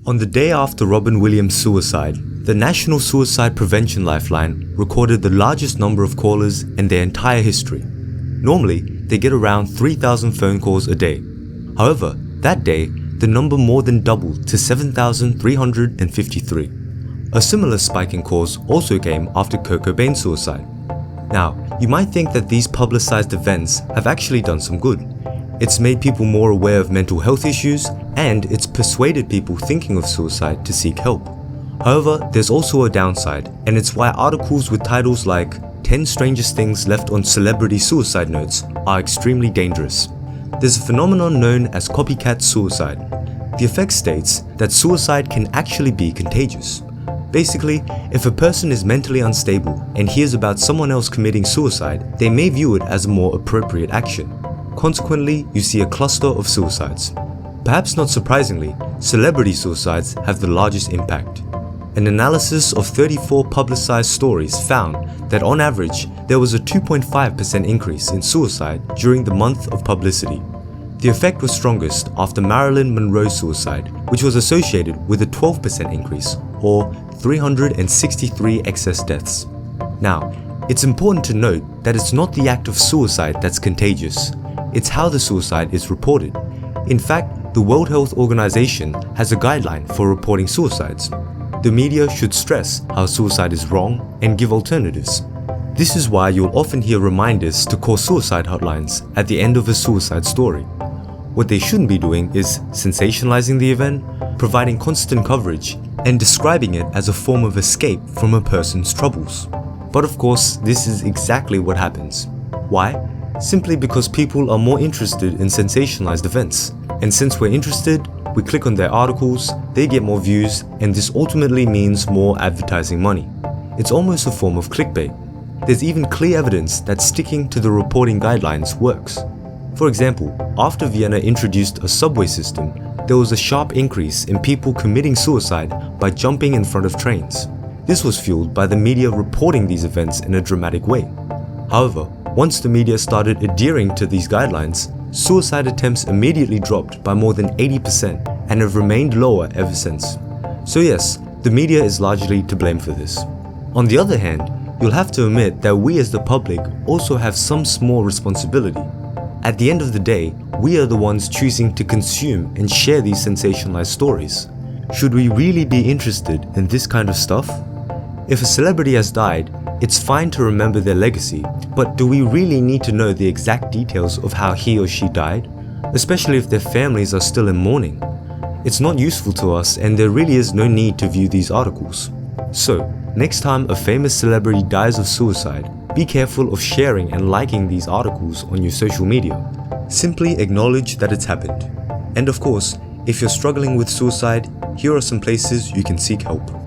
On the day after Robin Williams' suicide, the National Suicide Prevention Lifeline recorded the largest number of callers in their entire history. Normally, they get around 3,000 phone calls a day. However, that day, the number more than doubled to 7,353. A similar spike in calls also came after Kurt Cobain's suicide. Now, you might think that these publicized events have actually done some good. It's made people more aware of mental health issues, and it's persuaded people thinking of suicide to seek help. However, there's also a downside, and it's why articles with titles like 10 Strangest Things Left on Celebrity Suicide Notes are extremely dangerous. There's a phenomenon known as copycat suicide. The effect states that suicide can actually be contagious. Basically, if a person is mentally unstable and hears about someone else committing suicide, they may view it as a more appropriate action. Consequently, you see a cluster of suicides. Perhaps not surprisingly, celebrity suicides have the largest impact. An analysis of 34 publicized stories found that on average, there was a 2.5% increase in suicide during the month of publicity. The effect was strongest after Marilyn Monroe's suicide, which was associated with a 12% increase, or 363 excess deaths. Now, it's important to note that it's not the act of suicide that's contagious, it's how the suicide is reported. In fact, the World Health Organization has a guideline for reporting suicides. The media should stress how suicide is wrong and give alternatives. This is why you'll often hear reminders to call suicide hotlines at the end of a suicide story. What they shouldn't be doing is sensationalizing the event, providing constant coverage, and describing it as a form of escape from a person's troubles. But of course, this is exactly what happens. Why? Simply because people are more interested in sensationalized events. And since we're interested, we click on their articles, they get more views, and this ultimately means more advertising money. It's almost a form of clickbait. There's even clear evidence that sticking to the reporting guidelines works. For example, after Vienna introduced a subway system, there was a sharp increase in people committing suicide by jumping in front of trains. This was fueled by the media reporting these events in a dramatic way. However, once the media started adhering to these guidelines, suicide attempts immediately dropped by more than 80% and have remained lower ever since. So yes, the media is largely to blame for this. On the other hand, you'll have to admit that we as the public also have some small responsibility. At the end of the day, we are the ones choosing to consume and share these sensationalized stories. Should we really be interested in this kind of stuff? If a celebrity has died, it's fine to remember their legacy, but do we really need to know the exact details of how he or she died? Especially if their families are still in mourning. It's not useful to us, and there really is no need to view these articles. So, next time a famous celebrity dies of suicide, be careful of sharing and liking these articles on your social media. Simply acknowledge that it's happened. And of course, if you're struggling with suicide, here are some places you can seek help.